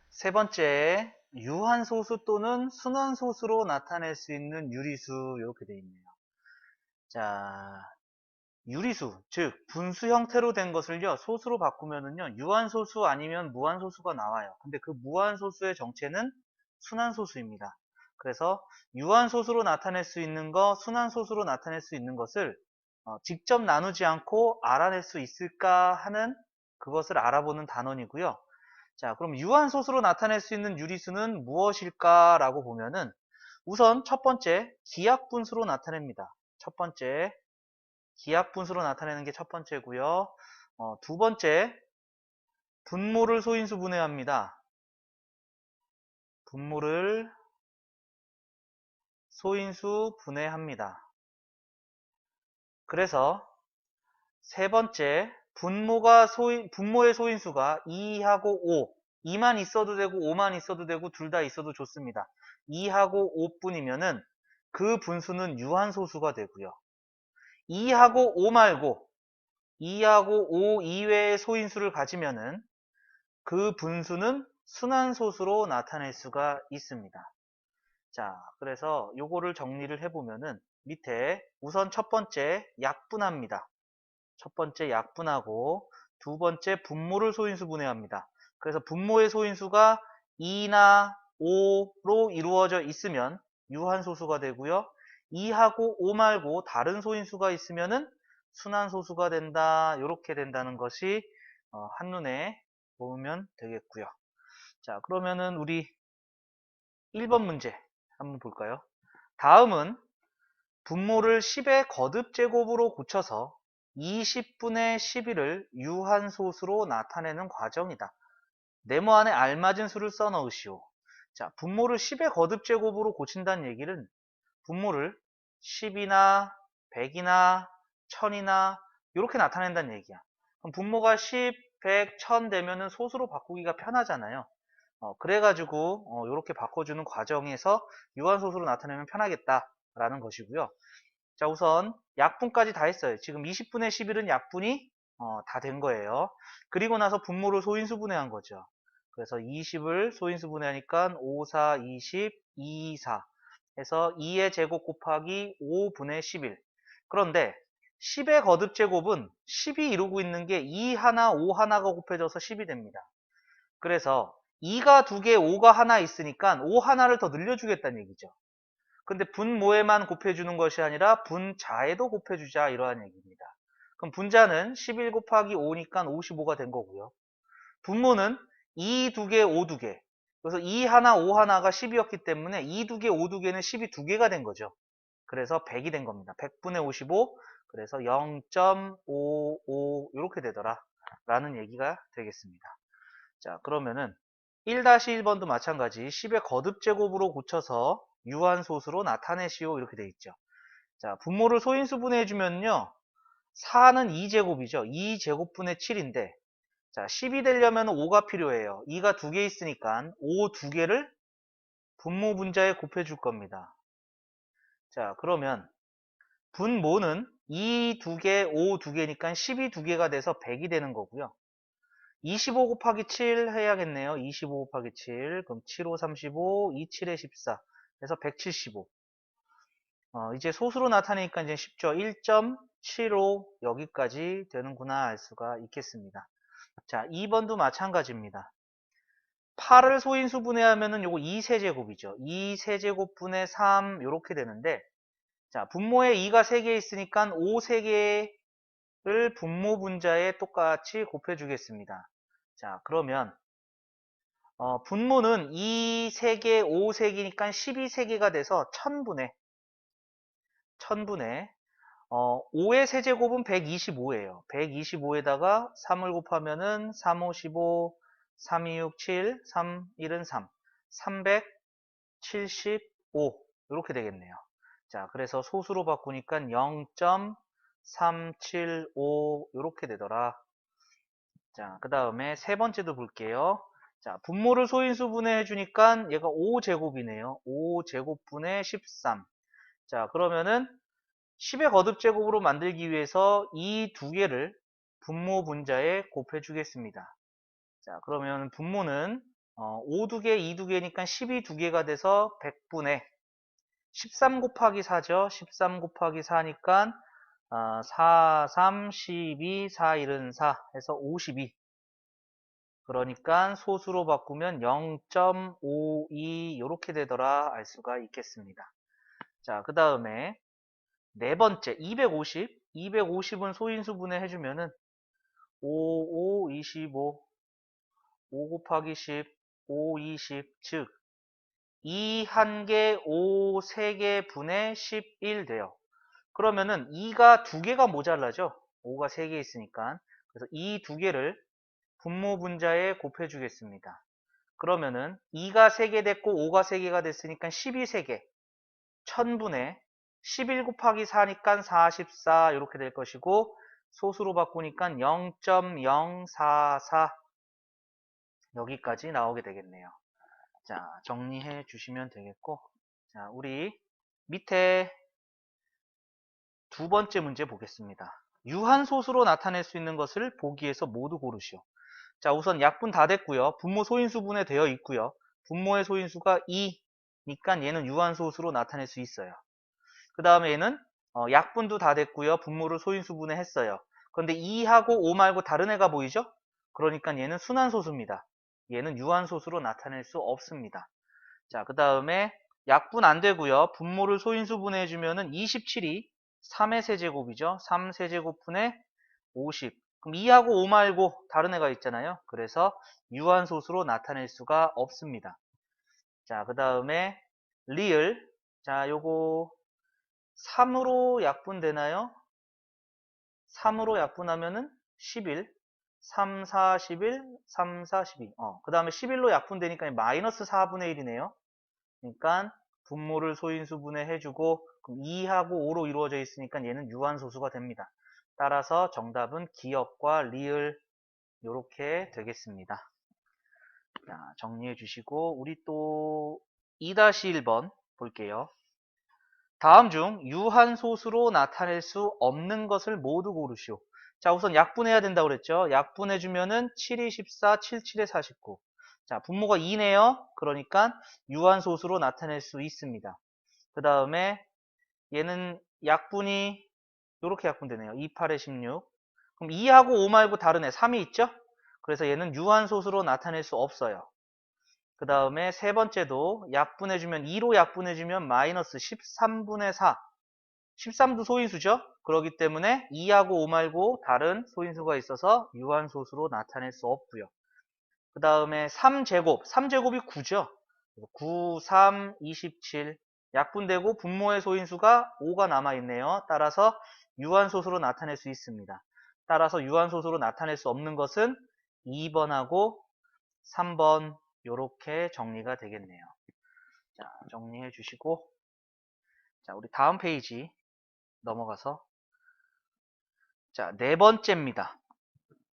세 번째, 유한소수 또는 순환소수로 나타낼 수 있는 유리수 이렇게 되어 있네요. 자, 유리수, 즉 분수 형태로 된 것을요 소수로 바꾸면은요 유한소수 아니면 무한소수가 나와요. 근데 그 무한소수의 정체는 순환소수입니다. 그래서 유한소수로 나타낼 수 있는 것, 순환소수로 나타낼 수 있는 것을 직접 나누지 않고 알아낼 수 있을까 하는 그것을 알아보는 단원이고요. 자, 그럼 유한소수로 나타낼 수 있는 유리수는 무엇일까라고 보면은 우선 첫 번째 기하분수로 나타냅니다. 첫 번째 기하분수로 나타내는 게 첫 번째고요. 두 번째 분모를 소인수 분해합니다. 분모를 소인수 분해합니다. 그래서 세 번째 분모의 소인수가 2하고 5, 2만 있어도 되고 5만 있어도 되고 둘 다 있어도 좋습니다. 2하고 5뿐이면은 그 분수는 유한소수가 되고요. 2하고 5 말고 2하고 5 이외의 소인수를 가지면은 그 분수는 순환소수로 나타낼 수가 있습니다. 자, 그래서 요거를 정리를 해보면은 밑에 우선 첫 번째 약분합니다. 첫 번째 약분하고 두 번째 분모를 소인수 분해합니다. 그래서 분모의 소인수가 2나 5로 이루어져 있으면 유한소수가 되고요. 2하고 5 말고 다른 소인수가 있으면은 순환소수가 된다. 이렇게 된다는 것이 한눈에 보면 되겠고요. 자, 그러면은 우리 1번 문제 한번 볼까요? 다음은 분모를 10의 거듭제곱으로 고쳐서 20분의 11을 유한소수로 나타내는 과정이다. 네모 안에 알맞은 수를 써 넣으시오. 자, 분모를 10의 거듭제곱으로 고친다는 얘기는 분모를 10이나 100이나 1000이나 이렇게 나타낸다는 얘기야. 그럼 분모가 10, 100, 1000 되면은 소수로 바꾸기가 편하잖아요. 그래가지고 이렇게 바꿔주는 과정에서 유한소수로 나타내면 편하겠다라는 것이고요. 자, 우선 약분까지 다 했어요. 지금 20분의 11은 약분이 다 된 거예요. 그리고 나서 분모를 소인수 분해한 거죠. 그래서 20을 소인수 분해하니까 5, 4, 20, 2, 4 해서 2의 제곱 곱하기 5분의 11. 그런데 10의 거듭제곱은 10이 이루고 있는 게 2 하나, 5 하나가 곱해져서 10이 됩니다. 그래서 2가 2개, 5가 하나 있으니까 5 하나를 더 늘려주겠다는 얘기죠. 근데 분모에만 곱해주는 것이 아니라 분자에도 곱해주자 이러한 얘기입니다. 그럼 분자는 11 곱하기 5니까 55가 된 거고요. 분모는 2 2개, 5 2개. 그래서 2 하나, 5 하나가 10이었기 때문에 2 2개, 5 2개는 10이 2개가 된 거죠. 그래서 100이 된 겁니다. 100분의 55. 그래서 0.55 이렇게 되더라 라는 얘기가 되겠습니다. 자, 그러면은 1-1번도 마찬가지 10의 거듭제곱으로 고쳐서 유한소수로 나타내시오 이렇게 돼 있죠. 자, 분모를 소인수 분해해주면요 4는 2제곱이죠. 2제곱분의 7인데 자, 10이 되려면 5가 필요해요. 2가 2개 있으니까 5 2개를 분모 분자에 곱해줄 겁니다. 자, 그러면 분모는 2 2개, 5 2개니까 10이 2개가 돼서 100이 되는 거고요. 25 곱하기 7 해야겠네요. 25 곱하기 7. 그럼 7, 5, 35, 2, 7에 14. 그래서 175. 이제 소수로 나타내니까 이제 쉽죠. 1.75 여기까지 되는구나 알 수가 있겠습니다. 자, 2번도 마찬가지입니다. 8을 소인수 분해하면은 요거 2세제곱이죠. 2세제곱분의 3 요렇게 되는데 자, 분모에 2가 3개 있으니까 5 3개를 분모 분자에 똑같이 곱해주겠습니다. 자, 그러면 분모는 2 3개, 5 3개니까 12 3개가 돼서 1000분의 5의 세제곱은 125예요. 125에다가 3을 곱하면은 3, 5, 15, 3, 2, 6, 7, 3, 1은 3, 375 이렇게 되겠네요. 자, 그래서 소수로 바꾸니까 0.375 이렇게 되더라. 자, 그 다음에 세 번째도 볼게요. 자, 분모를 소인수 분해해 주니까 얘가 5제곱이네요. 5제곱분의 13. 자, 그러면은 10의 거듭제곱으로 만들기 위해서 이 두 개를 분모 분자에 곱해주겠습니다. 자, 그러면 분모는 5 두개, 2 두개니까 12 두개가 돼서 100분의 13 곱하기 4죠. 13 곱하기 4니까 4, 3, 12, 4, 1은 4 해서 52. 그러니까 소수로 바꾸면 0.52 이렇게 되더라 알 수가 있겠습니다. 자, 그 다음에 네 번째 250. 250은 소인수분해 해주면은 5, 5, 25, 5 곱하기 10, 5, 20, 즉 2 1개, 5 3개 분의 11 돼요. 그러면은 2가 2개가 모자라죠. 5가 3개 있으니까. 그래서 이 2개를 분모 분자에 곱해주겠습니다. 그러면은 2가 3개 됐고 5가 3개가 됐으니까 12 3개. 1000분의 11 곱하기 4니까 44 이렇게 될 것이고 소수로 바꾸니까 0.044 여기까지 나오게 되겠네요. 자, 정리해 주시면 되겠고, 자, 우리 밑에 두 번째 문제 보겠습니다. 유한소수로 나타낼 수 있는 것을 보기에서 모두 고르시오. 자, 우선 약분 다 됐고요. 분모 소인수분해 되어 있고요. 분모의 소인수가 2니까 얘는 유한소수로 나타낼 수 있어요. 그 다음에 얘는 약분도 다 됐고요. 분모를 소인수분해 했어요. 그런데 2하고 5 말고 다른 애가 보이죠? 그러니까 얘는 순환소수입니다. 얘는 유한소수로 나타낼 수 없습니다. 자, 그 다음에 약분 안 되고요. 분모를 소인수분해 해주면은 27이 3의 세제곱이죠. 3 세제곱분의 50. 그럼 2하고 5 말고 다른 애가 있잖아요. 그래서 유한소수로 나타낼 수가 없습니다. 자, 그 다음에 리을. 자, 요거 3으로 약분되나요? 3으로 약분하면은 11. 3, 4, 11, 3, 4, 12. 그 다음에 11로 약분되니까 마이너스 4분의 1이네요. 그러니까 분모를 소인수분해 해주고 그럼 2하고 5로 이루어져 있으니까 얘는 유한소수가 됩니다. 따라서 정답은 기업과 리을 이렇게 되겠습니다. 자, 정리해 주시고 우리 또 2-1번 볼게요. 다음 중 유한소수로 나타낼 수 없는 것을 모두 고르시오. 자, 우선 약분해야 된다고 그랬죠. 약분해주면은 7이 14, 77에 49. 자, 분모가 2네요. 그러니까 유한소수로 나타낼 수 있습니다. 그 다음에 얘는 약분이 이렇게 약분되네요. 2, 8에 16. 그럼 2하고 5 말고 다른 애 3이 있죠? 그래서 얘는 유한소수로 나타낼 수 없어요. 그 다음에 세 번째도 약분해주면 2로 약분해주면 마이너스 13분의 4. 13도 소인수죠? 그렇기 때문에 2하고 5 말고 다른 소인수가 있어서 유한소수로 나타낼 수 없고요. 그 다음에 3제곱. 3제곱이 9죠? 9, 3, 27. 약분되고 분모의 소인수가 5가 남아있네요. 따라서 유한소수로 나타낼 수 있습니다. 따라서 유한소수로 나타낼 수 없는 것은 2번하고 3번 이렇게 정리가 되겠네요. 자, 정리해 주시고 자, 우리 다음 페이지 넘어가서 자, 네 번째입니다.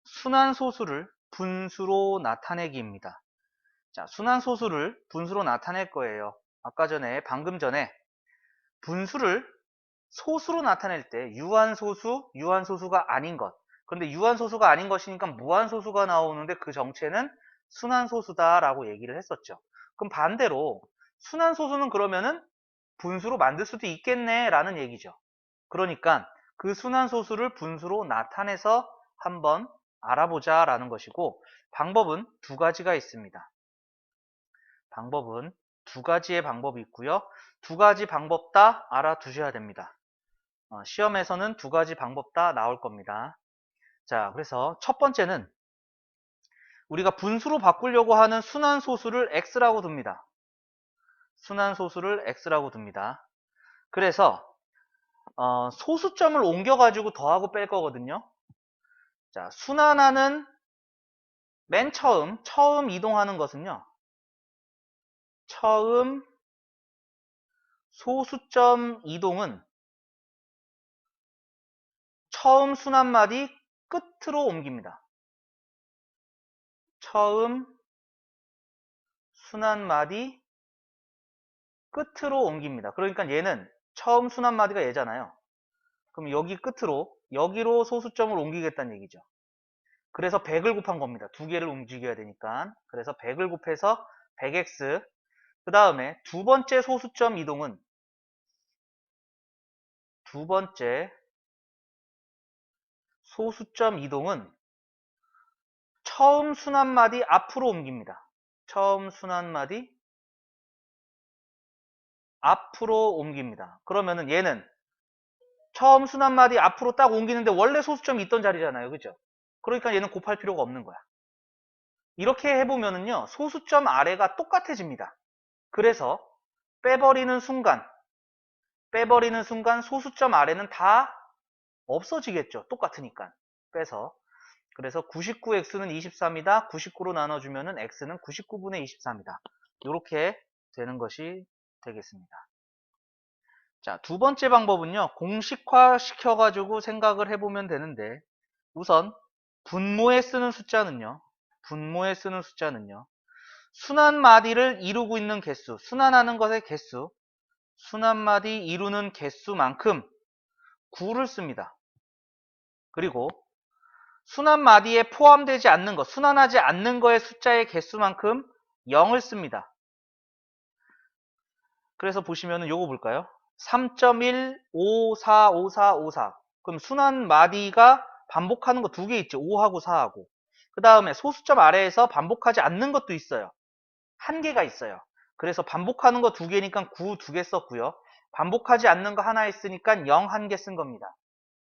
순환소수를 분수로 나타내기입니다. 자, 순환소수를 분수로 나타낼 거예요. 아까 전에 방금 전에 분수를 소수로 나타낼 때 유한소수, 유한소수가 아닌 것. 그런데 유한소수가 아닌 것이니까 무한소수가 나오는데 그 정체는 순환소수다라고 얘기를 했었죠. 그럼 반대로 순환소수는 그러면은 분수로 만들 수도 있겠네 라는 얘기죠. 그러니까 그 순환소수를 분수로 나타내서 한번 알아보자 라는 것이고 방법은 두 가지가 있습니다. 방법은 두 가지의 방법이 있고요. 두 가지 방법 다 알아두셔야 됩니다. 시험에서는 두 가지 방법 다 나올 겁니다. 자, 그래서 첫 번째는 우리가 분수로 바꾸려고 하는 순환소수를 x라고 둡니다. 순환소수를 x라고 둡니다. 그래서 소수점을 옮겨가지고 더하고 뺄 거거든요. 자, 순환하는 맨 처음 이동하는 것은요. 처음 소수점 이동은 처음 순환마디 끝으로 옮깁니다. 처음 순환마디 끝으로 옮깁니다. 그러니까 얘는 처음 순환마디가 얘잖아요. 그럼 여기 끝으로 여기로 소수점을 옮기겠다는 얘기죠. 그래서 100을 곱한 겁니다. 두 개를 움직여야 되니까. 그래서 100을 곱해서 100x. 그 다음에 두 번째 소수점 이동은 처음 순환마디 앞으로 옮깁니다. 처음 순환마디 앞으로 옮깁니다. 그러면은 얘는 처음 순환마디 앞으로 딱 옮기는데 원래 소수점이 있던 자리잖아요. 그죠? 그러니까 얘는 곱할 필요가 없는 거야. 이렇게 해보면은요, 소수점 아래가 똑같아집니다. 그래서 빼버리는 순간 소수점 아래는 다 없어지겠죠. 똑같으니까. 빼서. 그래서 99x는 23이다. 99로 나눠주면은 x는 99분의 24입니다. 이렇게 되는 것이 되겠습니다. 자, 두 번째 방법은요, 공식화 시켜가지고 생각을 해보면 되는데, 우선, 분모에 쓰는 숫자는요, 순환마디를 이루고 있는 개수, 순환하는 것의 개수, 순환마디 이루는 개수만큼 9를 씁니다. 그리고 순환마디에 포함되지 않는 것, 순환하지 않는 거의 숫자의 개수만큼 0을 씁니다. 그래서 보시면은 요거 볼까요? 3.1, 5, 4, 5, 4, 5, 4. 그럼 순환마디가 반복하는 거 두 개 있죠. 5하고 4하고. 그 다음에 소수점 아래에서 반복하지 않는 것도 있어요. 한 개가 있어요. 그래서 반복하는 거 두 개니까 9 두 개 썼고요. 반복하지 않는 거 하나 있으니까 0 한 개 쓴 겁니다.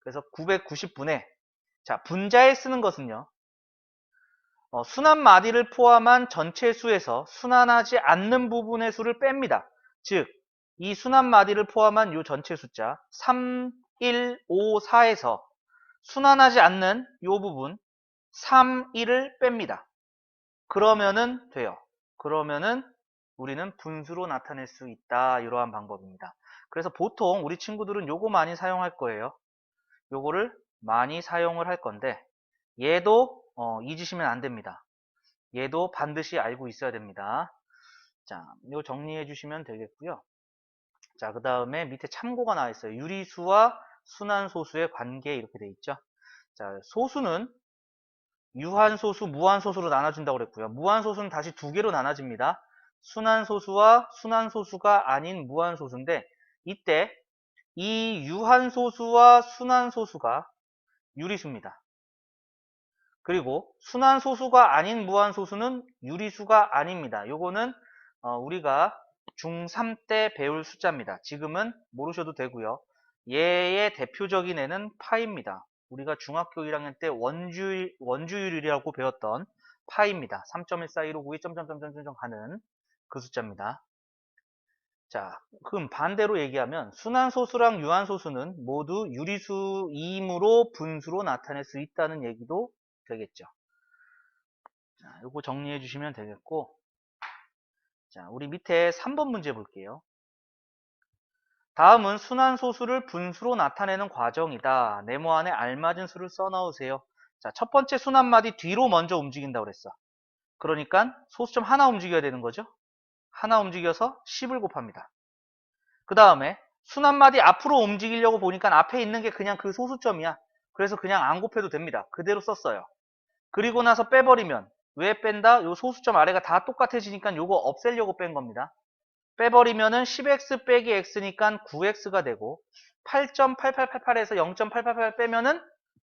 그래서 990분의, 자, 분자에 쓰는 것은요, 순환마디를 포함한 전체 수에서 순환하지 않는 부분의 수를 뺍니다. 즉, 이 순환마디를 포함한 이 전체 숫자 3, 1, 5, 4에서 순환하지 않는 이 부분 3, 1을 뺍니다. 그러면은 돼요. 그러면은 우리는 분수로 나타낼 수 있다. 이러한 방법입니다. 그래서 보통 우리 친구들은 요거 많이 사용할 거예요. 요거를 많이 사용을 할 건데 얘도 잊으시면 안 됩니다. 얘도 반드시 알고 있어야 됩니다. 자, 이거 정리해 주시면 되겠고요. 자, 그 다음에 밑에 참고가 나와 있어요. 유리수와 순환소수의 관계 이렇게 돼 있죠. 자, 소수는 유한소수, 무한소수로 나눠준다고 그랬고요. 무한소수는 다시 두 개로 나눠집니다. 순환소수와 순환소수가 아닌 무한소수인데 이때 이 유한소수와 순환소수가 유리수입니다. 그리고 순환소수가 아닌 무한소수는 유리수가 아닙니다. 요거는 우리가 중3 때 배울 숫자입니다. 지금은 모르셔도 되고요. 얘의 대표적인 애는 파입니다. 우리가 중학교 1학년 때 원주율이라고 배웠던 파입니다. 3.14259 점점점점점 가는 그 숫자입니다. 자, 그럼 반대로 얘기하면 순환소수랑 유한소수는 모두 유리수이므로 분수로 나타낼 수 있다는 얘기도 되겠죠. 자, 요거 정리해 주시면 되겠고, 자, 우리 밑에 3번 문제 볼게요. 다음은 순환소수를 분수로 나타내는 과정이다. 네모 안에 알맞은 수를 써 넣으세요. 자, 첫 번째 순환마디 뒤로 먼저 움직인다고 그랬어. 그러니까 소수점 하나 움직여야 되는 거죠. 하나 움직여서 10을 곱합니다. 그 다음에 순환마디 앞으로 움직이려고 보니까 앞에 있는 게 그냥 그 소수점이야. 그래서 그냥 안 곱해도 됩니다. 그대로 썼어요. 그리고 나서 빼버리면 왜 뺀다? 요 소수점 아래가 다 똑같아지니까 요거 없애려고 뺀 겁니다. 빼버리면은 10x 빼기 x니까 9x가 되고 8.8888에서 0.888 빼면은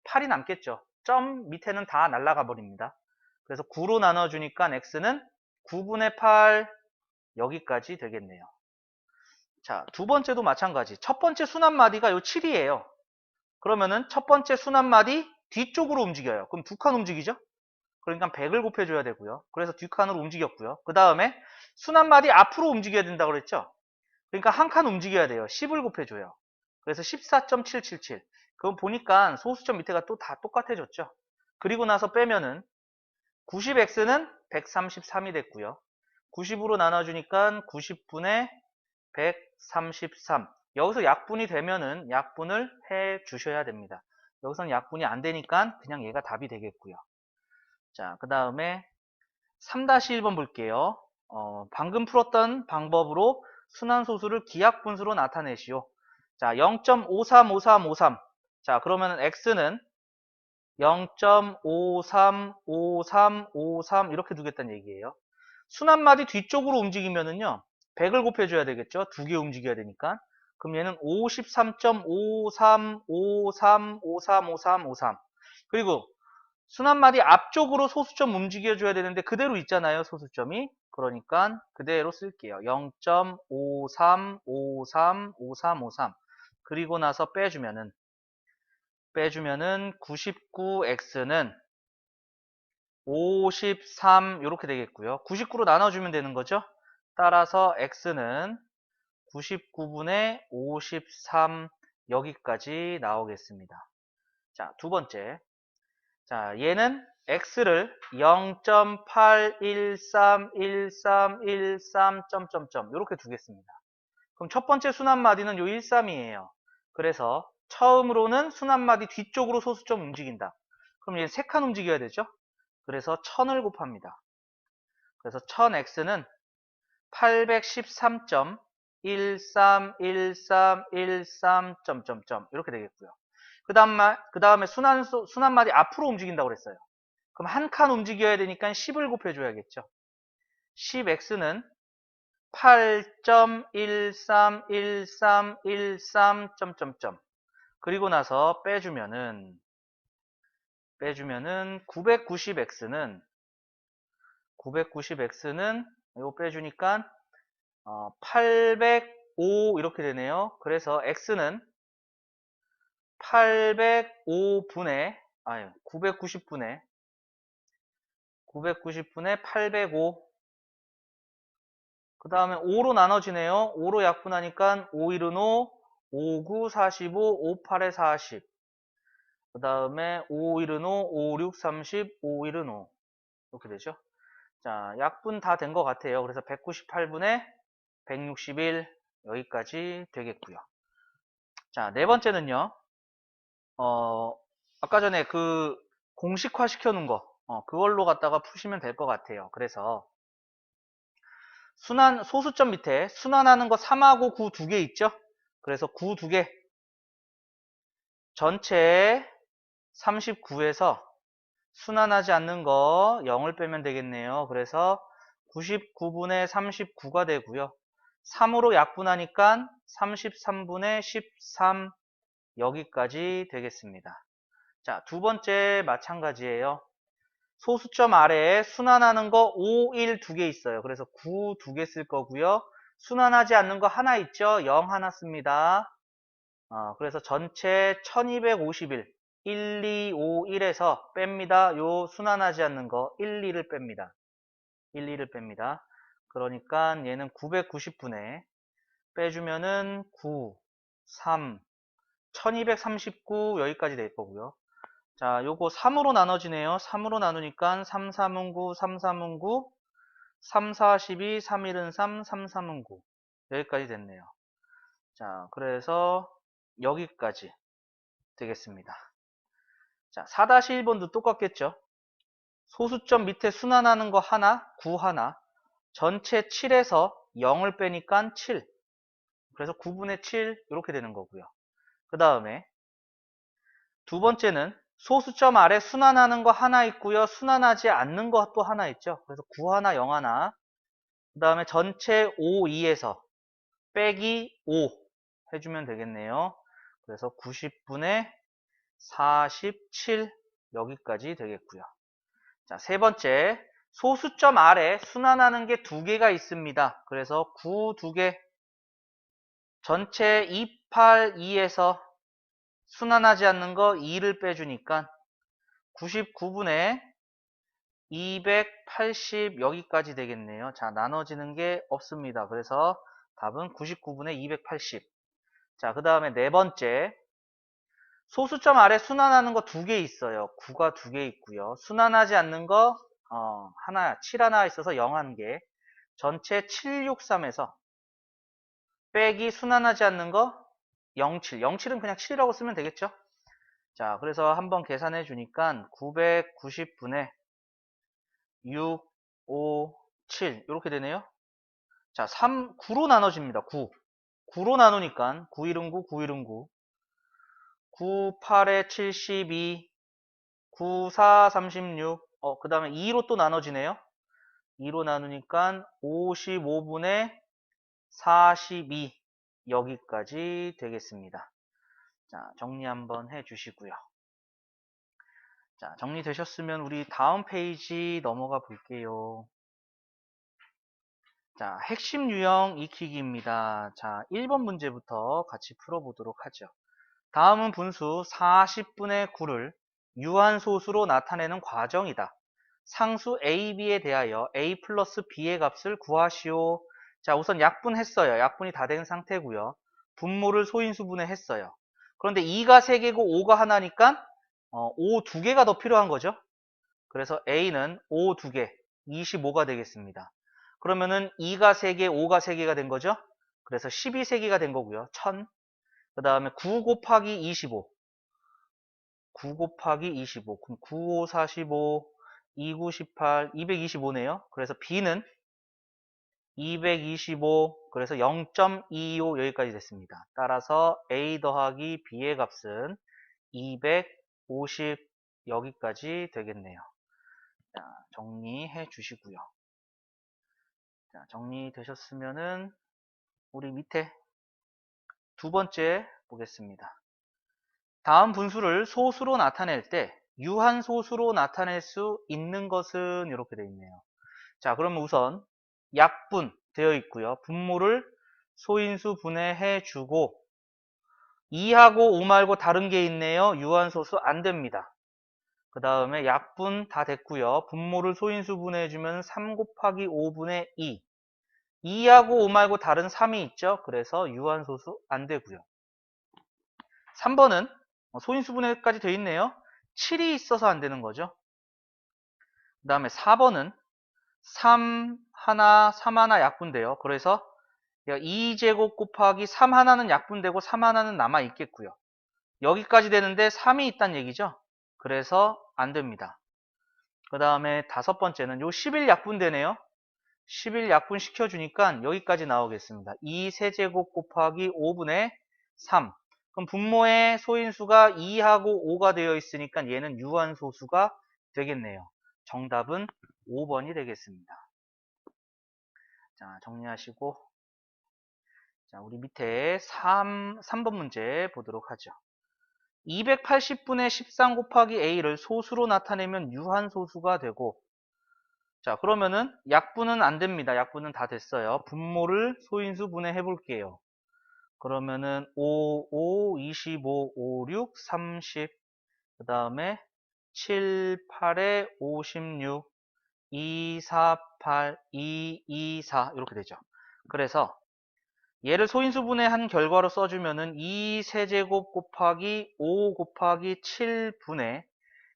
8이 남겠죠. 점 밑에는 다 날아가 버립니다. 그래서 9로 나눠주니까 x는 9분의 8 여기까지 되겠네요. 자, 두 번째도 마찬가지. 첫 번째 순환마디가 요 7이에요. 그러면은 첫 번째 순환마디 뒤쪽으로 움직여요. 그럼 두 칸 움직이죠? 그러니까 100을 곱해줘야 되고요. 그래서 뒷칸으로 움직였고요. 그 다음에 순환마디 앞으로 움직여야 된다고 그랬죠? 그러니까 한 칸 움직여야 돼요. 10을 곱해줘요. 그래서 14.777. 그럼 보니까 소수점 밑에가 또 다 똑같아졌죠? 그리고 나서 빼면은 90x는 133이 됐고요. 90으로 나눠주니까 90분의 133. 여기서 약분이 되면은 약분을 해 주셔야 됩니다. 여기서는 약분이 안 되니까 그냥 얘가 답이 되겠고요. 자, 그 다음에 3-1번 볼게요. 방금 풀었던 방법으로 순환소수를 기하분수로 나타내시오. 자, 0.535353. 자, 그러면 x는 0.535353 이렇게 두겠다는 얘기예요. 순환마디 뒤쪽으로 움직이면은요, 100을 곱해줘야 되겠죠? 두 개 움직여야 되니까. 그럼 얘는 53.5353535353. 그리고 순환마디 앞쪽으로 소수점 움직여줘야 되는데 그대로 있잖아요, 소수점이. 그러니까 그대로 쓸게요. 0.53535353. 그리고 나서 빼주면은 99x는 53 이렇게 되겠고요. 99로 나눠주면 되는 거죠. 따라서 x는 99분의 53 여기까지 나오겠습니다. 자, 두 번째. 자, 얘는 x를 0.8131313 점점점 이렇게 두겠습니다. 그럼 첫 번째 순환마디는 요 13이에요. 그래서 처음으로는 순환마디 뒤쪽으로 소수점 움직인다. 그럼 얘는 3칸 움직여야 되죠? 그래서 1000을 곱합니다. 그래서 1000x는 813.131313 점점점 이렇게 되겠고요. 그 다음에 순환마디 앞으로 움직인다고 그랬어요. 그럼 한 칸 움직여야 되니까 10을 곱해줘야겠죠. 10x는 8.131313 점점점 그리고 나서 빼주면은 990x는 이거 빼주니까 805 이렇게 되네요. 그래서 x는 990분의 805 그 다음에 5로 나눠지네요. 5로 약분하니까 5일은 5, 5, 9, 45, 5, 8에 40. 그 다음에 5일은 5, 5, 6, 30, 5일은 5. 이렇게 되죠. 자, 약분 다 된 것 같아요. 그래서 198분의 161 여기까지 되겠고요. 자, 네 번째는요. 아까 전에 그 공식화 시켜놓은 거 그걸로 갖다가 푸시면 될 것 같아요. 그래서 소수점 밑에 순환하는 거 3하고 9 두 개 있죠? 그래서 9 두 개 전체 39에서 순환하지 않는 거 0을 빼면 되겠네요. 그래서 99분의 39가 되고요. 3으로 약분하니까 33분의 13 여기까지 되겠습니다. 자, 두 번째 마찬가지예요. 소수점 아래에 순환하는 거 5, 1 두 개 있어요. 그래서 9 두 개 쓸 거고요. 순환하지 않는 거 하나 있죠? 0 하나 씁니다. 그래서 전체 1251, 1, 2, 5, 1에서 뺍니다. 요 순환하지 않는 거 1, 2를 뺍니다. 1, 2를 뺍니다. 그러니까 얘는 990분에 빼주면은 9, 3, 1239 여기까지 될 거고요. 자, 요거 3으로 나눠지네요. 3으로 나누니까 3, 3은 9, 3, 3은 9, 3, 4, 12, 3, 1은 3, 3, 3은 9 여기까지 됐네요. 자, 그래서 여기까지 되겠습니다. 자, 4-1번도 똑같겠죠. 소수점 밑에 순환하는 거 하나, 9 하나, 전체 7에서 0을 빼니까 7. 그래서 9분의 7 이렇게 되는 거고요. 그 다음에 두 번째는 소수점 아래 순환하는 거 하나 있고요. 순환하지 않는 거 또 하나 있죠. 그래서 9 하나, 0 하나. 그 다음에 전체 5, 2에서 빼기 5 해주면 되겠네요. 그래서 90분의 47 여기까지 되겠고요. 자, 세 번째 소수점 아래 순환하는 게 두 개가 있습니다. 그래서 9 두 개 전체 282에서 순환하지 않는 거 2를 빼주니까 99분의 280 여기까지 되겠네요. 자, 나눠지는 게 없습니다. 그래서 답은 99분의 280. 자, 그 다음에 네 번째 소수점 아래 순환하는 거 두 개 있어요. 9가 두 개 있고요. 순환하지 않는 거 하나, 7 하나 있어서 0 한 개. 전체 763에서 빼기 순환하지 않는 거 07. 07은 그냥 7이라고 쓰면 되겠죠? 자, 그래서 한번 계산해 주니까 990분의 6, 5, 7 이렇게 되네요. 자, 9로 나눠집니다. 9. 9로 나누니까 9, 1은 9, 9, 1은 9. 9, 8에 72, 9, 4, 36. 그 다음에 2로 또 나눠지네요. 2로 나누니까 55분의 42. 여기까지 되겠습니다. 자, 정리 한번 해 주시고요. 자, 정리되셨으면 우리 다음 페이지 넘어가 볼게요. 자, 핵심 유형 익히기입니다. 자, 1번 문제부터 같이 풀어보도록 하죠. 다음은 분수 40분의 9를 유한소수로 나타내는 과정이다. 상수 a, b에 대하여 a 플러스 b의 값을 구하시오. 자, 우선 약분했어요. 약분이 다 된 상태고요. 분모를 소인수분해 했어요. 그런데 2가 3개고 5가 하나니까 5 2개가 더 필요한 거죠. 그래서 a는 5 2개, 25가 되겠습니다. 그러면은 2가 3개, 5가 3개가 된 거죠. 그래서 12 3개가 된 거고요. 1000. 그 다음에 9 곱하기 25. 9 곱하기 25. 그럼 9, 5, 45, 2, 9, 18, 225네요. 그래서 B는 225, 그래서 0.25 여기까지 됐습니다. 따라서 A 더하기 B의 값은 250 여기까지 되겠네요. 자, 정리해 주시고요. 자, 정리되셨으면은 우리 밑에 두 번째 보겠습니다. 다음 분수를 소수로 나타낼 때 유한소수로 나타낼 수 있는 것은 이렇게 되어 있네요. 자, 그러면 우선 약분 되어 있고요. 분모를 소인수 분해해 주고 2하고 5 말고 다른 게 있네요. 유한소수 안 됩니다. 그 다음에 약분 다 됐고요. 분모를 소인수 분해해 주면 3 곱하기 5분의 2. 2하고 5 말고 다른 3이 있죠. 그래서 유한소수 안 되고요. 3번은 소인수분해까지 되어 있네요. 7이 있어서 안 되는 거죠. 그 다음에 4번은 3 하나, 3 하나 약분돼요. 그래서 2제곱 곱하기 3 하나는 약분되고 3 하나는 남아 있겠고요. 여기까지 되는데 3이 있다는 얘기죠. 그래서 안 됩니다. 그 다음에 다섯 번째는 요 11 약분되네요. 11 약분 시켜주니까 여기까지 나오겠습니다. 2 세제곱 곱하기 5분의 3. 그럼 분모의 소인수가 2하고 5가 되어 있으니까 얘는 유한소수가 되겠네요. 정답은 5번이 되겠습니다. 자, 정리하시고 자, 우리 밑에 3번 문제 보도록 하죠. 280분의 13 곱하기 a를 소수로 나타내면 유한소수가 되고, 자, 그러면은 약분은 안 됩니다. 약분은 다 됐어요. 분모를 소인수 분해해 볼게요. 그러면은 5, 5, 25, 5, 6, 30. 그 다음에 7, 8에 56, 2, 4, 8, 2, 2, 4 이렇게 되죠. 그래서 얘를 소인수분해한 결과로 써주면은 2 세제곱 곱하기 5 곱하기 7분의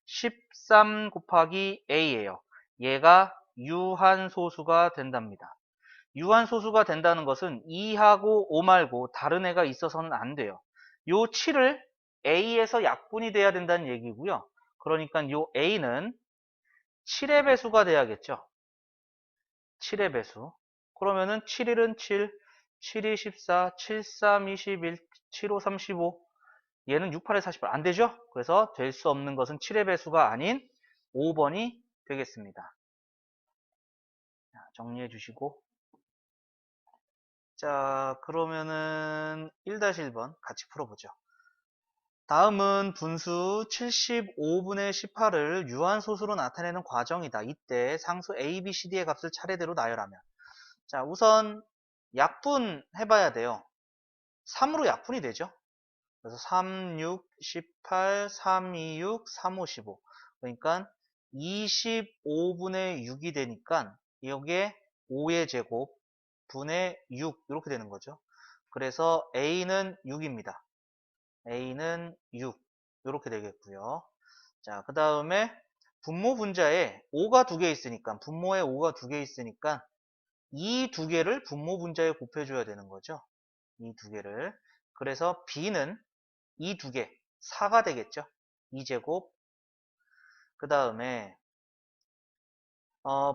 13 곱하기 a예요. 얘가 유한소수가 된답니다. 유한소수가 된다는 것은 2하고 5 말고 다른 애가 있어서는 안 돼요. 요 7을 a에서 약분이 돼야 된다는 얘기고요. 그러니까 요 a는 7의 배수가 돼야겠죠. 7의 배수. 그러면은 7일은 7, 7이 14, 7, 3, 21, 7, 5, 35. 얘는 6, 8에 48. 안 되죠? 그래서 될 수 없는 것은 7의 배수가 아닌 5번이 되겠습니다. 자, 정리해 주시고. 자, 그러면은 1-1번 같이 풀어보죠. 다음은 분수 75분의 18을 유한소수로 나타내는 과정이다. 이때 상수 a, b, c, d의 값을 차례대로 나열하면. 자, 우선 약분 해봐야 돼요. 3으로 약분이 되죠. 그래서 3, 6, 18, 3, 2, 6, 3, 5, 15. 그러니까 25분의 6이 되니까 여기에 5의 제곱 분의 6 이렇게 되는 거죠. 그래서 a는 6입니다. a는 6 이렇게 되겠고요. 자, 그 다음에 분모 분자에 5가 2개 있으니까 분모에 5가 2개 있으니까 이 두 개를 분모 분자에 곱해줘야 되는 거죠. 이 두 개를. 그래서 b는 이 두 개, 4가 되겠죠. 2제곱. 그 다음에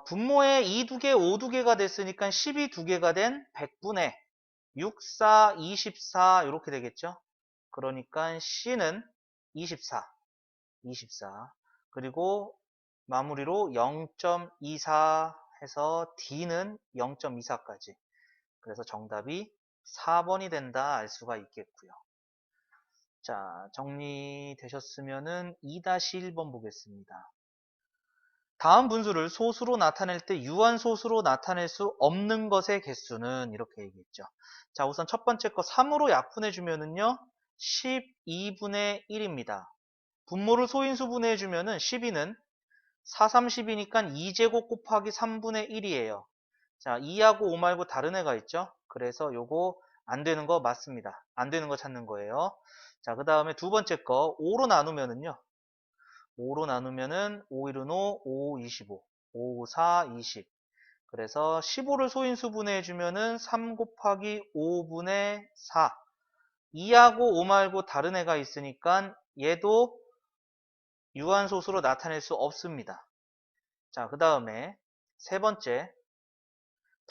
분모에 2 두 개, 5 두 개가 됐으니까 12 두 개가 된 100분의 6, 4, 24 이렇게 되겠죠. 그러니까 C는 24. 24. 그리고 마무리로 0.24 해서 D는 0.24까지. 그래서 정답이 4번이 된다 알 수가 있겠고요. 자, 정리되셨으면은 2-1번 보겠습니다. 다음 분수를 소수로 나타낼 때 유한소수로 나타낼 수 없는 것의 개수는 이렇게 얘기했죠. 자, 우선 첫 번째 거 3으로 약분해 주면은요 12분의 1입니다. 분모를 소인수 분해해 주면은 12는 4, 3, 12니까 2제곱 곱하기 3분의 1이에요. 자, 2하고 5 말고 다른 애가 있죠. 그래서 요거 안 되는 거 맞습니다. 안 되는 거 찾는 거예요. 자, 그 다음에 두 번째 거 5로 나누면은요 5로 나누면은 5, 1은 5, 5, 25, 5, 4, 20. 그래서 15를 소인수 분해해주면은 3 곱하기 5분의 4. 2하고 5 말고 다른 애가 있으니까 얘도 유한소수로 나타낼 수 없습니다. 자, 그 다음에 세 번째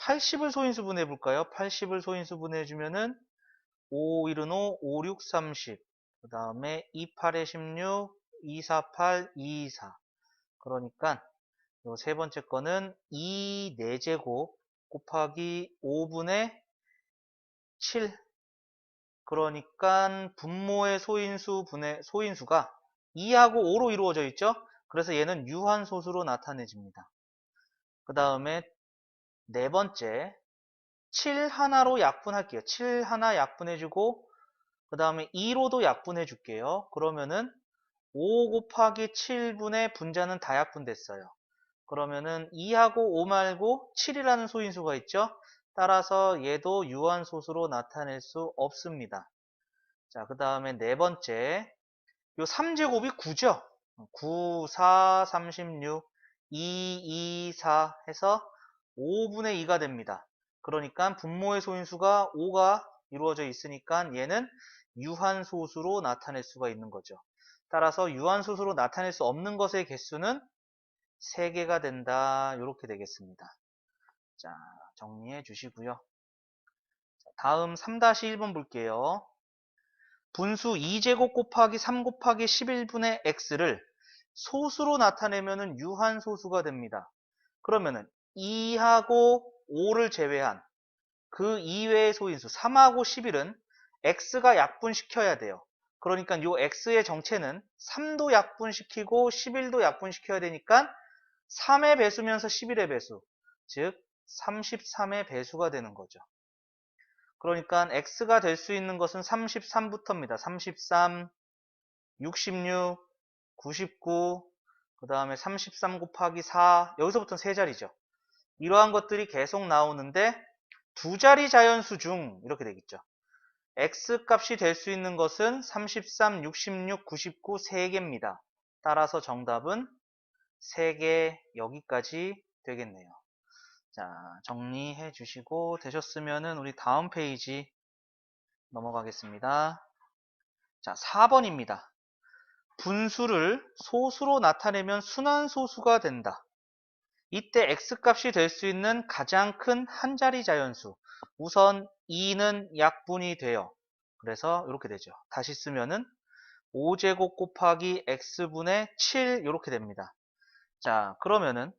80을 소인수 분해해볼까요? 80을 소인수 분해해주면은 5, 1은 5, 5, 6, 30. 그 다음에 2, 8에 16, 2, 4, 8, 2, 4. 그러니까 요 세 번째 거는 2, 4제곱 곱하기 5분의 7. 그러니까 분모의 소인수가 2하고 5로 이루어져 있죠. 그래서 얘는 유한소수로 나타내집니다. 그 다음에 네 번째 7 하나로 약분할게요. 7 하나 약분해주고 그 다음에 2로도 약분해줄게요. 그러면은 5 곱하기 7분의 분자는 다 약분됐어요. 그러면은 2하고 5 말고 7이라는 소인수가 있죠. 따라서 얘도 유한소수로 나타낼 수 없습니다. 자, 그 다음에 네 번째 요 3제곱이 9죠. 9, 4, 36, 2, 2, 4 해서 5분의 2가 됩니다. 그러니까 분모의 소인수가 5가 이루어져 있으니까 얘는 유한소수로 나타낼 수가 있는 거죠. 따라서 유한소수로 나타낼 수 없는 것의 개수는 3개가 된다. 이렇게 되겠습니다. 자, 정리해 주시고요. 다음 3-1번 볼게요. 분수 2제곱 곱하기 3 곱하기 11분의 x를 소수로 나타내면 유한소수가 됩니다. 그러면은 2하고 5를 제외한 그 이외의 소인수 3하고 11은 x가 약분시켜야 돼요. 그러니까 요 x의 정체는 3도 약분시키고 11도 약분시켜야 되니까 3의 배수면서 11의 배수, 즉 33의 배수가 되는 거죠. 그러니까 x가 될 수 있는 것은 33부터입니다. 33, 66, 99, 그 다음에 33 곱하기 4, 여기서부터는 세 자리죠. 이러한 것들이 계속 나오는데 두 자리 자연수 중 이렇게 되겠죠. x 값이 될 수 있는 것은 33, 66, 99, 3개입니다. 따라서 정답은 3개 여기까지 되겠네요. 자, 정리해 주시고 되셨으면은 우리 다음 페이지 넘어가겠습니다. 자, 4번입니다. 분수를 소수로 나타내면 순환소수가 된다. 이때 x값이 될 수 있는 가장 큰 한 자리 자연수. 우선 2는 약분이 돼요. 그래서 이렇게 되죠. 다시 쓰면은 5제곱 곱하기 x분의 7 이렇게 됩니다. 자, 그러면은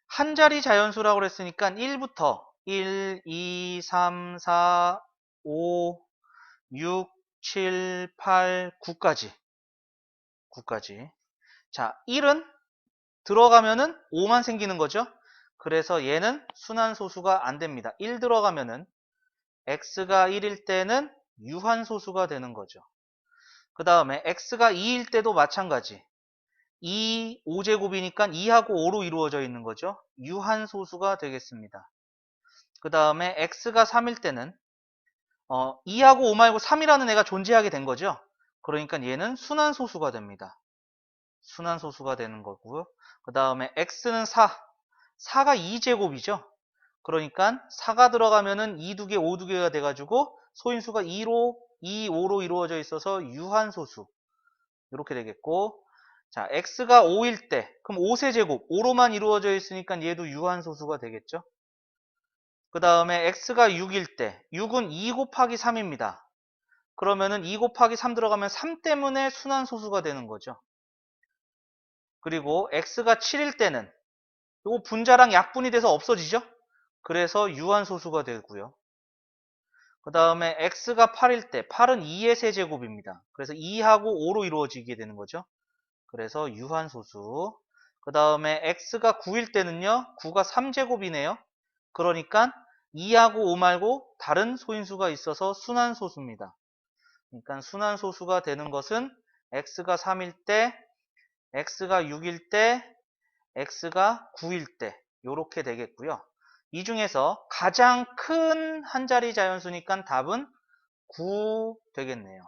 한 자리 자연수라고 그랬으니까 1부터 1, 2, 3, 4, 5, 6, 7, 8, 9까지. 자, 1은 들어가면은 5만 생기는 거죠. 그래서 얘는 순환소수가 안 됩니다. 1 들어가면은 x가 1일 때는 유한소수가 되는 거죠. 그 다음에 x가 2일 때도 마찬가지. 2, 5제곱이니까 2하고 5로 이루어져 있는 거죠. 유한소수가 되겠습니다. 그 다음에 x가 3일 때는 2하고 5 말고 3이라는 애가 존재하게 된 거죠. 그러니까 얘는 순환소수가 됩니다. 순환소수가 되는 거고요. 그 다음에 x는 4. 4가 2제곱이죠. 그러니까 4가 들어가면은 2, 2개, 5, 2개가 돼가지고 소인수가 2로, 2, 5로 이루어져 있어서 유한소수. 이렇게 되겠고, 자, x가 5일 때, 그럼 5세제곱, 5로만 이루어져 있으니까 얘도 유한소수가 되겠죠. 그 다음에 x가 6일 때, 6은 2 곱하기 3입니다. 그러면은 2 곱하기 3 들어가면 3 때문에 순환소수가 되는 거죠. 그리고 x가 7일 때는 요 분자랑 약분이 돼서 없어지죠? 그래서 유한소수가 되고요. 그 다음에 x가 8일 때 8은 2의 세제곱입니다. 그래서 2하고 5로 이루어지게 되는 거죠. 그래서 유한소수. 그 다음에 x가 9일 때는요. 9가 3제곱이네요. 그러니까 2하고 5 말고 다른 소인수가 있어서 순환소수입니다. 그러니까 순환소수가 되는 것은 x가 3일 때, x가 6일 때, x가 9일 때 이렇게 되겠고요. 이 중에서 가장 큰 한 자리 자연수니까 답은 9 되겠네요.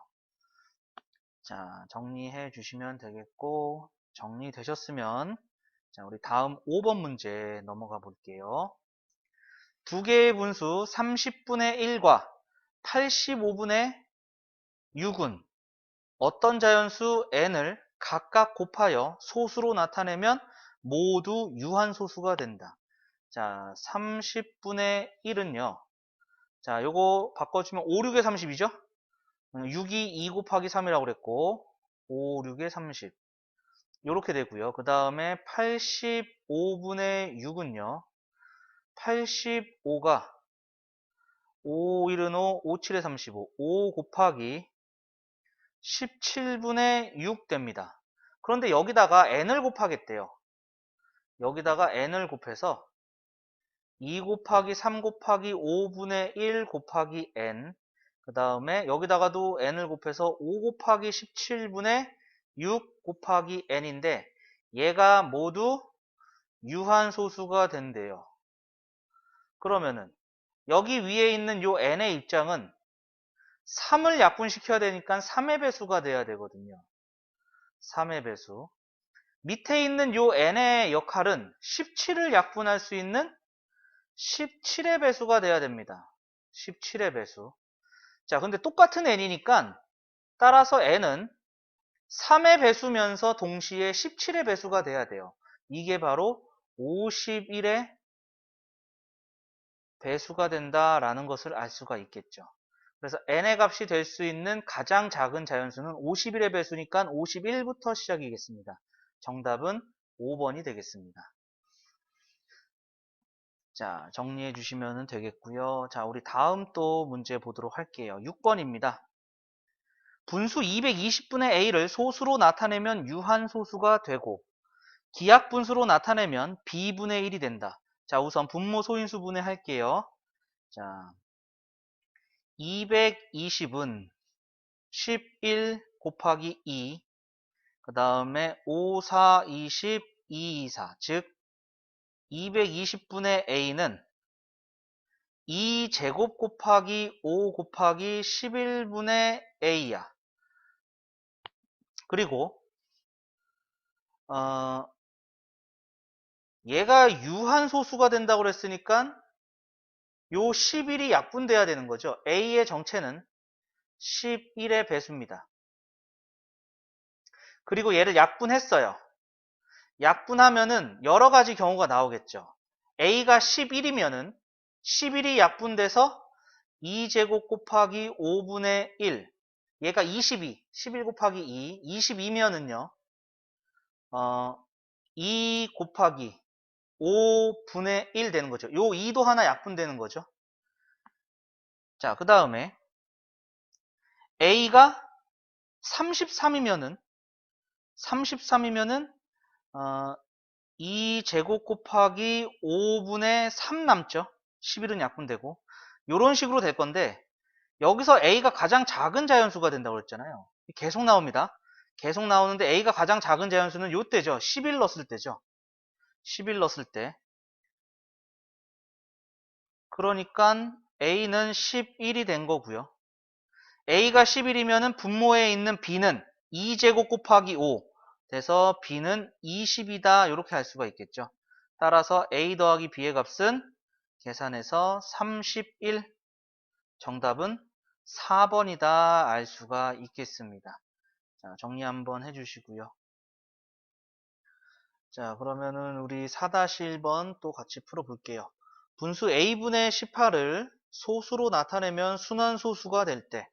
자, 정리해 주시면 되겠고, 정리되셨으면 자, 우리 다음 5번 문제 넘어가 볼게요. 두 개의 분수 30분의 1과 85분의 6은 어떤 자연수 n을 각각 곱하여 소수로 나타내면 모두 유한소수가 된다. 자, 30분의 1은요. 자, 요거 바꿔주면 5, 6에 30이죠? 6이 2 곱하기 3이라고 그랬고, 5, 6에 30. 요렇게 되고요. 그 다음에 85분의 6은요. 85가 5, 1은 5, 5, 7에 35. 5 곱하기 17분의 6 됩니다. 그런데 여기다가 n을 곱하겠대요. 여기다가 n을 곱해서 2 곱하기 3 곱하기 5분의 1 곱하기 n, 그 다음에 여기다가도 n을 곱해서 5 곱하기 17분의 6 곱하기 n인데 얘가 모두 유한소수가 된대요. 그러면은 여기 위에 있는 요 n의 입장은 3을 약분시켜야 되니까 3의 배수가 돼야 되거든요. 3의 배수. 밑에 있는 요 n의 역할은 17을 약분할 수 있는 17의 배수가 돼야 됩니다. 17의 배수. 자, 근데 똑같은 n이니까 따라서 n은 3의 배수면서 동시에 17의 배수가 돼야 돼요. 이게 바로 51의 배수가 된다라는 것을 알 수가 있겠죠. 그래서 n의 값이 될 수 있는 가장 작은 자연수는 51의 배수니까 51부터 시작이겠습니다. 정답은 5번이 되겠습니다. 자, 정리해 주시면 되겠고요. 자, 우리 다음 또 문제 보도록 할게요. 6번입니다. 분수 220분의 a를 소수로 나타내면 유한소수가 되고 기하분수로 나타내면 b분의 1이 된다. 자, 우선 분모 소인수 분해할게요. 자, 220은 11 곱하기 2, 그 다음에 5, 4, 20, 2, 2, 4. 즉, 220분의 a는 2제곱 곱하기 5 곱하기 11분의 a야. 그리고 얘가 유한소수가 된다고 그랬으니까 요 11이 약분돼야 되는 거죠. a의 정체는 11의 배수입니다. 그리고 얘를 약분했어요. 약분하면은 여러 가지 경우가 나오겠죠. a가 11이면은 11이 약분돼서 2제곱 곱하기 5분의 1. 얘가 22, 11 곱하기 2, 22면은요, 2 곱하기 5분의 1 되는 거죠. 요 2도 하나 약분되는 거죠. 자, 그 다음에 a가 33이면은 2제곱 곱하기 5분의 3 남죠. 11은 약분되고. 요런 식으로 될 건데 여기서 a가 가장 작은 자연수가 된다고 그랬잖아요. 계속 나옵니다. 계속 나오는데 a가 가장 작은 자연수는 요때죠. 11 넣었을 때죠. 11 넣었을 때. 그러니까 a는 11이 된 거고요. a가 11이면은 분모에 있는 b는 2제곱 곱하기 5 돼서 b는 20이다. 이렇게 할 수가 있겠죠. 따라서 a 더하기 b의 값은 계산해서 31. 정답은 4번이다. 알 수가 있겠습니다. 자, 정리 한번 해주시고요. 자, 그러면은 우리 4-1번 또 같이 풀어볼게요. 분수 a분의 18을 소수로 나타내면 순환소수가 될 때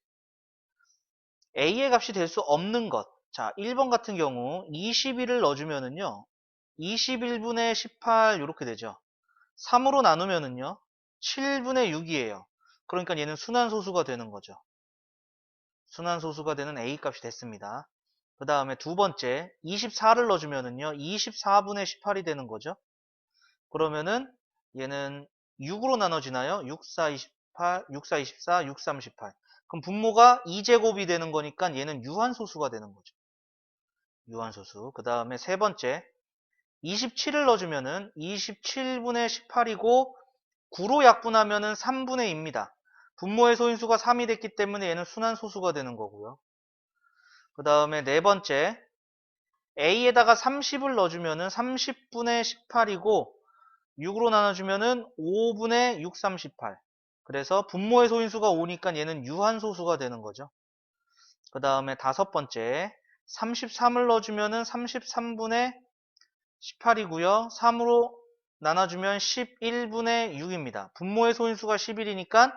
a의 값이 될 수 없는 것. 자, 1번 같은 경우 21을 넣어주면은요. 21분의 18 이렇게 되죠. 3으로 나누면은요. 7분의 6이에요. 그러니까 얘는 순환소수가 되는 거죠. 순환소수가 되는 A 값이 됐습니다. 그 다음에 두 번째 24를 넣어주면은요. 24분의 18이 되는 거죠. 그러면은 얘는 6으로 나눠지나요? 6, 4, 28, 6, 4, 24, 6, 3, 18. 그럼 분모가 2제곱이 되는 거니까 얘는 유한소수가 되는 거죠. 유한소수. 그 다음에 세 번째 27을 넣어주면은 27분의 18이고 9로 약분하면은 3분의 2입니다. 분모의 소인수가 3이 됐기 때문에 얘는 순환소수가 되는 거고요. 그 다음에 네 번째 A에다가 30을 넣어주면은 30분의 18이고 6으로 나눠주면은 5분의 6, 38. 그래서 분모의 소인수가 5니까 얘는 유한소수가 되는 거죠. 그 다음에 다섯 번째 33을 넣어주면은 33분의 18이고요. 3으로 나눠주면 11분의 6입니다. 분모의 소인수가 11이니까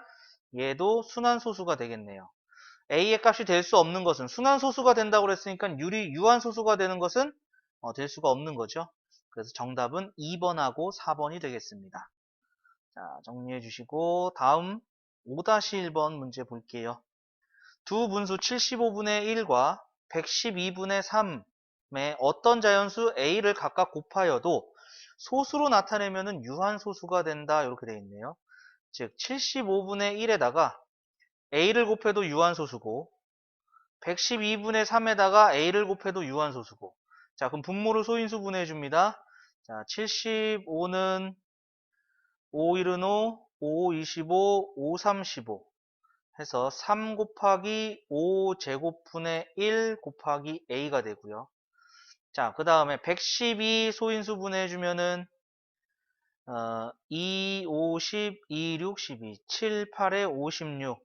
얘도 순환소수가 되겠네요. A의 값이 될 수 없는 것은 순환소수가 된다고 그랬으니까 유한소수가 되는 것은 될 수가 없는 거죠. 그래서 정답은 2번하고 4번이 되겠습니다. 자, 정리해 주시고 다음 5-1번 문제 볼게요. 두 분수 75분의 1과 112분의 3의 어떤 자연수 A를 각각 곱하여도 소수로 나타내면 유한소수가 된다 이렇게 되어 있네요. 즉 75분의 1에다가 A를 곱해도 유한소수고 112분의 3에다가 A를 곱해도 유한소수고 자 그럼 분모를 소인수 분해해 줍니다. 자 75는 5, 1은 5, 5, 25, 5, 35 해서 3 곱하기 5 제곱분의 1 곱하기 A가 되고요. 자, 그 다음에 112 소인수 분해해주면은 2, 5, 10, 2, 6, 12, 7, 8에 56,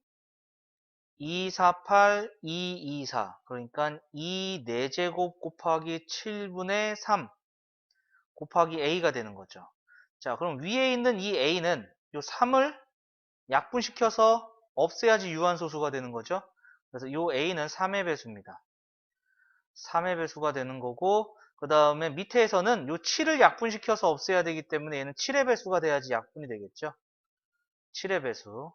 2, 4, 8, 2, 2, 4 그러니까 2, 4제곱 곱하기 7분의 3 곱하기 A가 되는 거죠. 자, 그럼 위에 있는 이 A는 요 3을 약분시켜서 없애야지 유한소수가 되는 거죠. 그래서 이 A는 3의 배수입니다. 3의 배수가 되는 거고 그 다음에 밑에서는 이 7을 약분시켜서 없애야 되기 때문에 얘는 7의 배수가 돼야지 약분이 되겠죠. 7의 배수.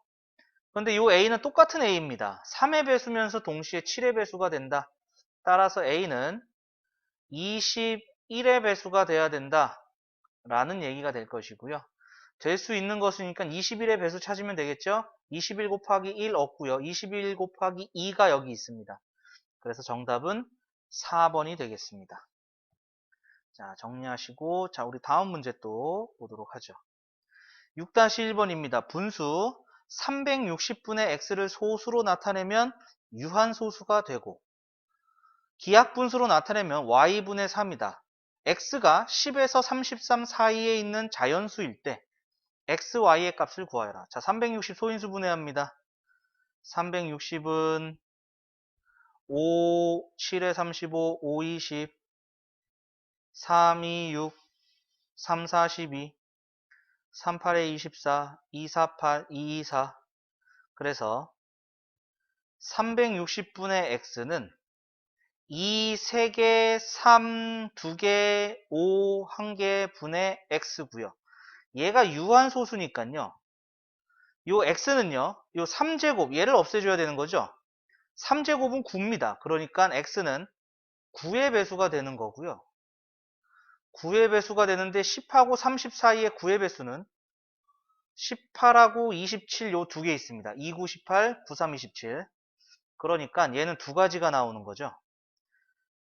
그런데 이 A는 똑같은 A입니다. 3의 배수면서 동시에 7의 배수가 된다. 따라서 A는 21의 배수가 돼야 된다. 라는 얘기가 될 것이고요. 될 수 있는 것이니까 21의 배수 찾으면 되겠죠? 21 곱하기 1 없고요. 21 곱하기 2가 여기 있습니다. 그래서 정답은 4번이 되겠습니다. 자, 정리하시고 자, 우리 다음 문제 또 보도록 하죠. 6-1번입니다. 분수 360분의 x를 소수로 나타내면 유한소수가 되고 기하분수로 나타내면 y분의 3이다. x가 10에서 33 사이에 있는 자연수일 때 x, y의 값을 구하여라. 자, 360 소인수 분해합니다. 360은 5, 7에 35, 5, 20, 3, 2, 6, 3, 4, 12, 3, 8에 24, 2, 4, 8, 2, 2, 4. 그래서 360분의 x는 2, 3개, 3, 2개, 5, 1개 분의 x고요. 얘가 유한소수니까요. 요 x는요. 요 3제곱 얘를 없애줘야 되는 거죠. 3제곱은 9입니다. 그러니까 x는 9의 배수가 되는 거고요. 9의 배수가 되는데 10하고 30 사이의 9의 배수는 18하고 27 요 두 개 있습니다. 29, 18, 93, 27. 그러니까 얘는 두 가지가 나오는 거죠.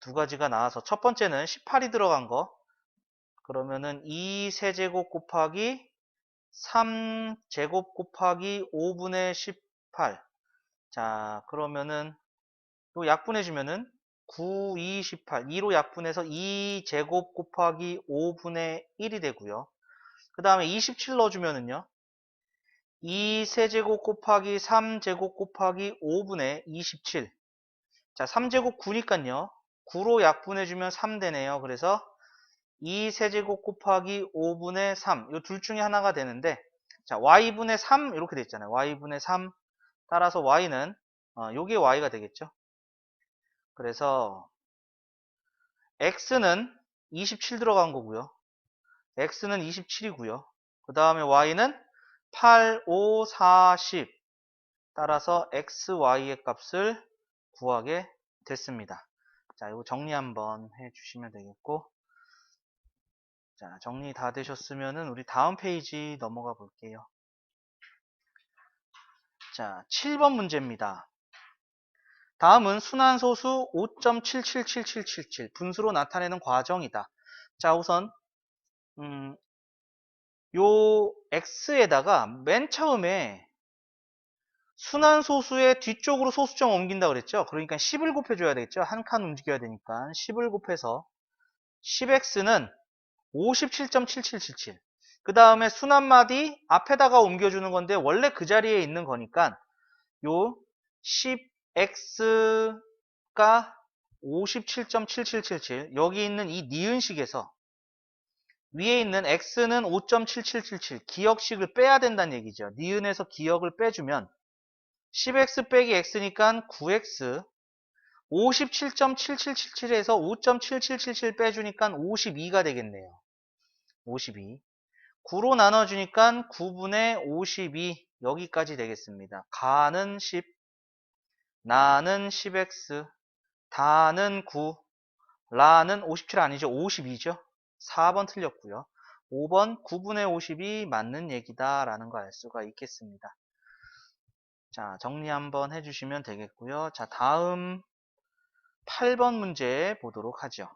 두 가지가 나와서 첫 번째는 18이 들어간 거. 그러면은 2 세제곱 곱하기 3제곱 곱하기 5분의 18. 자, 그러면은 또 약분해주면은 9, 2, 18. 2로 약분해서 2제곱 곱하기 5분의 1이 되고요. 그 다음에 27 넣어주면은요. 2 세제곱 곱하기 3제곱 곱하기 5분의 27. 자, 3제곱 9니까요. 9로 약분해주면 3 되네요. 그래서 2 세제곱 곱하기 5분의 3. 이 둘 중에 하나가 되는데, 자, y분의 3 이렇게 돼 있잖아요. y분의 3. 따라서 y는 요게 y가 되겠죠. 그래서 x는 27 들어간 거고요. x는 27이고요. 그 다음에 y는 8, 5, 4, 10. 따라서 x, y의 값을 구하게 됐습니다. 자, 이거 정리 한번 해주시면 되겠고, 자, 정리 다 되셨으면은 우리 다음 페이지 넘어가 볼게요. 자, 7번 문제입니다. 다음은 순환소수 5.777777 분수로 나타내는 과정이다. 자, 우선 요 x에다가 맨 처음에 순환소수의 뒤쪽으로 소수점 옮긴다 그랬죠. 그러니까 10을 곱해줘야 되겠죠. 한 칸 움직여야 되니까 10을 곱해서 10x는 57.7777. 그 다음에 순환마디 앞에다가 옮겨주는 건데 원래 그 자리에 있는 거니까 요 10x가 57.7777 여기 있는 이 니은식에서 위에 있는 x는 5.7777 기억식을 빼야 된다는 얘기죠. 니은에서 기억을 빼주면 10x 빼기 x니까 9x 57.7777에서 5.7777 빼주니까 52가 되겠네요. 52 9로 나눠주니까 9분의 52 여기까지 되겠습니다. 가는 10 나는 10x 다는 9 라는 57 아니죠. 52죠. 4번 틀렸고요. 5번 9분의 50이 맞는 얘기다 라는 거 알 수가 있겠습니다. 자, 정리 한번 해주시면 되겠고요. 자, 다음 8번 문제 보도록 하죠.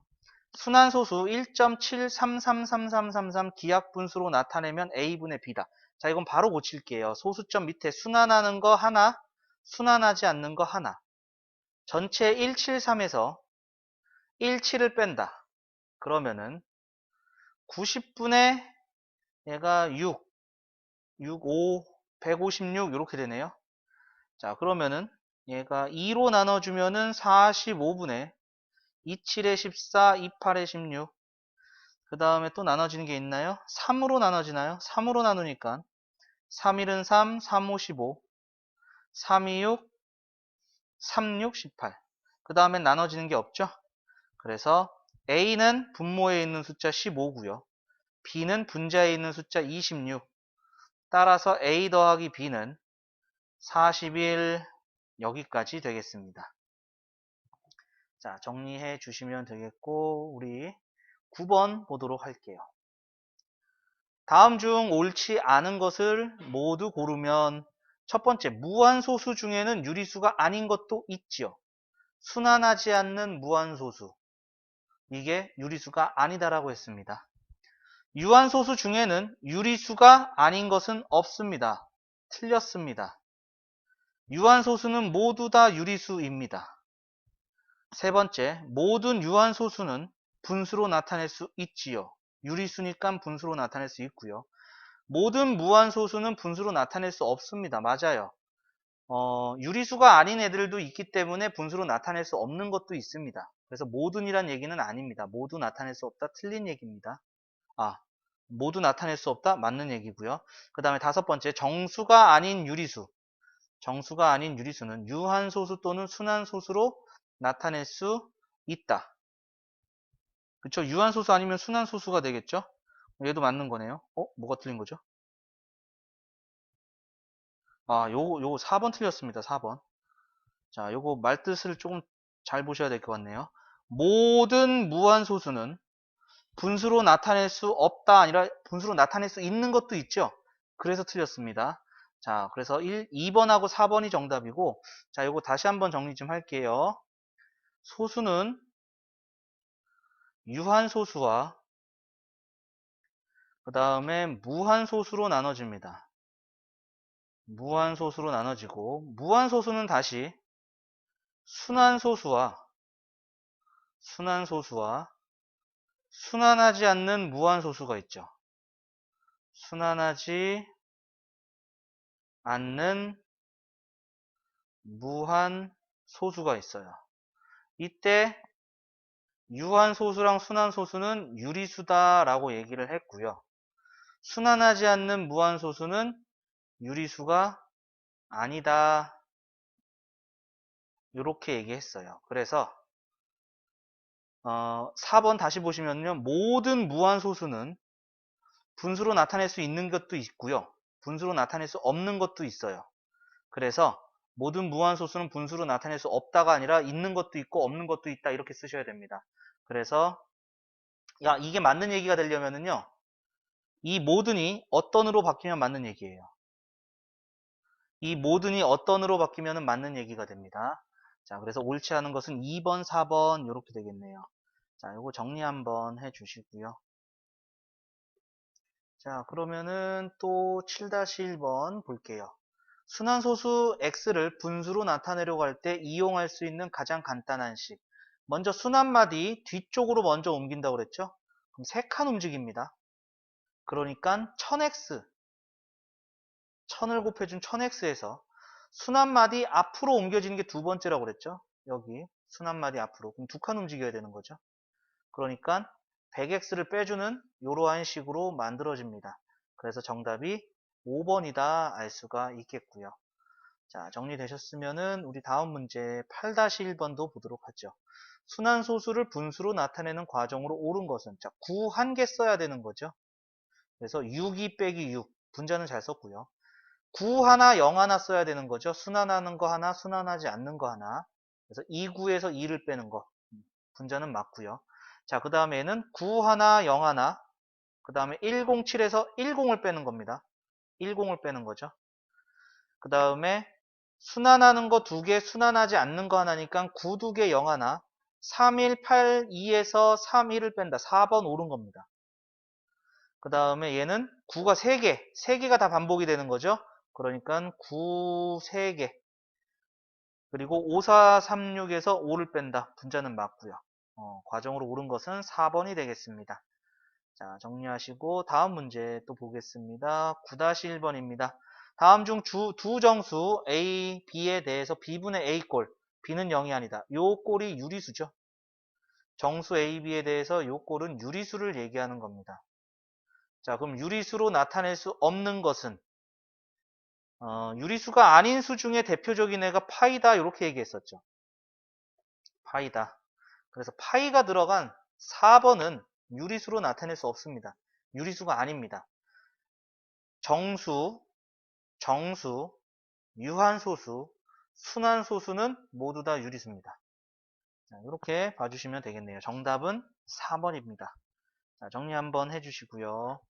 순환소수 1.7333333 기하분수로 나타내면 a분의 b다. 자, 이건 바로 고칠게요. 소수점 밑에 순환하는 거 하나, 순환하지 않는 거 하나. 전체 173에서 17을 뺀다. 그러면은 90분의 얘가 6, 6, 5, 156 이렇게 되네요. 자, 그러면은 얘가 2로 나눠주면은 45분의 27에 14, 28에 16. 그 다음에 또 나눠지는 게 있나요? 3으로 나눠지나요? 3으로 나누니까 3, 1은 3, 3, 5, 15, 3, 2, 6, 3, 6, 18. 그 다음에 나눠지는 게 없죠? 그래서 A는 분모에 있는 숫자 15고요. B는 분자에 있는 숫자 26. 따라서 A 더하기 B는 41 여기까지 되겠습니다. 자, 정리해 주시면 되겠고 우리 9번 보도록 할게요. 다음 중 옳지 않은 것을 모두 고르면 첫 번째, 무한소수 중에는 유리수가 아닌 것도 있지요. 순환하지 않는 무한소수. 이게 유리수가 아니다라고 했습니다. 유한소수 중에는 유리수가 아닌 것은 없습니다. 틀렸습니다. 유한소수는 모두 다 유리수입니다. 세 번째, 모든 유한소수는 분수로 나타낼 수 있지요. 유리수니까 분수로 나타낼 수 있고요. 모든 무한소수는 분수로 나타낼 수 없습니다. 맞아요. 유리수가 아닌 애들도 있기 때문에 분수로 나타낼 수 없는 것도 있습니다. 그래서 모든이란 얘기는 아닙니다. 모두 나타낼 수 없다. 틀린 얘기입니다. 모두 나타낼 수 없다. 맞는 얘기고요. 그 다음에 다섯 번째, 정수가 아닌 유리수. 정수가 아닌 유리수는 유한소수 또는 순환소수로 나타낼 수 있다. 그쵸? 유한소수 아니면 순환소수가 되겠죠? 얘도 맞는 거네요. 뭐가 틀린 거죠? 요거 4번 틀렸습니다. 4번. 자, 요거 말뜻을 조금 잘 보셔야 될 것 같네요. 모든 무한소수는 분수로 나타낼 수 없다 아니라 분수로 나타낼 수 있는 것도 있죠. 그래서 틀렸습니다. 자, 그래서 2번하고 4번이 정답이고, 자, 요거 다시 한번 정리 좀 할게요. 소수는 유한소수와 그 다음에 무한소수로 나눠집니다. 무한소수로 나눠지고, 무한소수는 다시 순환소수와 순환하지 않는 무한소수가 있죠. 순환하지 않는 무한소수가 있어요. 이때 유한소수랑 순환소수는 유리수다라고 얘기를 했고요. 순환하지 않는 무한소수는 유리수가 아니다. 이렇게 얘기했어요. 그래서 4번 다시 보시면요. 모든 무한소수는 분수로 나타낼 수 있는 것도 있고요. 분수로 나타낼 수 없는 것도 있어요. 그래서 모든 무한소수는 분수로 나타낼 수 없다가 아니라 있는 것도 있고 없는 것도 있다 이렇게 쓰셔야 됩니다. 그래서 이게 맞는 얘기가 되려면은요. 이 모든이 어떤으로 바뀌면 맞는 얘기예요. 이 모든이 어떤으로 바뀌면 맞는 얘기가 됩니다. 자, 그래서 옳지 않은 것은 2번, 4번 이렇게 되겠네요. 자, 이거 정리 한번 해 주시고요. 자, 그러면은 또 7-1번 볼게요. 순환소수 x를 분수로 나타내려고 할 때 이용할 수 있는 가장 간단한 식. 먼저 순환마디 뒤쪽으로 먼저 옮긴다고 그랬죠? 그럼 3칸 움직입니다. 그러니까 1000x, 1000을 곱해준 1000x에서 순환마디 앞으로 옮겨지는 게 두 번째라고 그랬죠? 여기 순환마디 앞으로. 그럼 2칸 움직여야 되는 거죠. 그러니까 100x를 빼주는 이러한 식으로 만들어집니다. 그래서 정답이 5번이다 알 수가 있겠고요. 자, 정리되셨으면은 우리 다음 문제 8-1번도 보도록 하죠. 순환소수를 분수로 나타내는 과정으로 옳은 것은, 자, 9 한 개 써야 되는 거죠. 그래서 6, 2 빼기 6, 분자는 잘 썼고요. 9 하나, 0 하나 써야 되는 거죠. 순환하는 거 하나, 순환하지 않는 거 하나. 그래서 2, 9에서 2를 빼는 거, 분자는 맞고요. 자, 그 다음에는 9 하나, 0 하나, 그 다음에 107에서 10을 빼는 겁니다. 10을 빼는 거죠. 그 다음에 순환하는 거 2개, 순환하지 않는 거 하나니까 9, 2개, 0 하나, 3, 1, 8, 2에서 3, 1을 뺀다. 4번 옳은 겁니다. 그 다음에 얘는 9가 3개, 3개가 다 반복이 되는 거죠. 그러니까 9, 3개. 그리고 5, 4, 3, 6에서 5를 뺀다. 분자는 맞고요. 과정으로 옳은 것은 4번이 되겠습니다. 자, 정리하시고 다음 문제 또 보겠습니다. 9-1번입니다. 다음 중 두 정수 A, B에 대해서 B분의 A꼴, B는 0이 아니다. 요 꼴이 유리수죠. 정수 A, B에 대해서 요 꼴은 유리수를 얘기하는 겁니다. 자, 그럼 유리수로 나타낼 수 없는 것은 유리수가 아닌 수 중에 대표적인 애가 파이다 이렇게 얘기했었죠. 파이다. 그래서 파이가 들어간 4번은 유리수로 나타낼 수 없습니다. 유리수가 아닙니다. 정수, 정수, 유한소수, 순환소수는 모두 다 유리수입니다. 자, 이렇게 봐주시면 되겠네요. 정답은 4번입니다. 자, 정리 한번 해주시고요.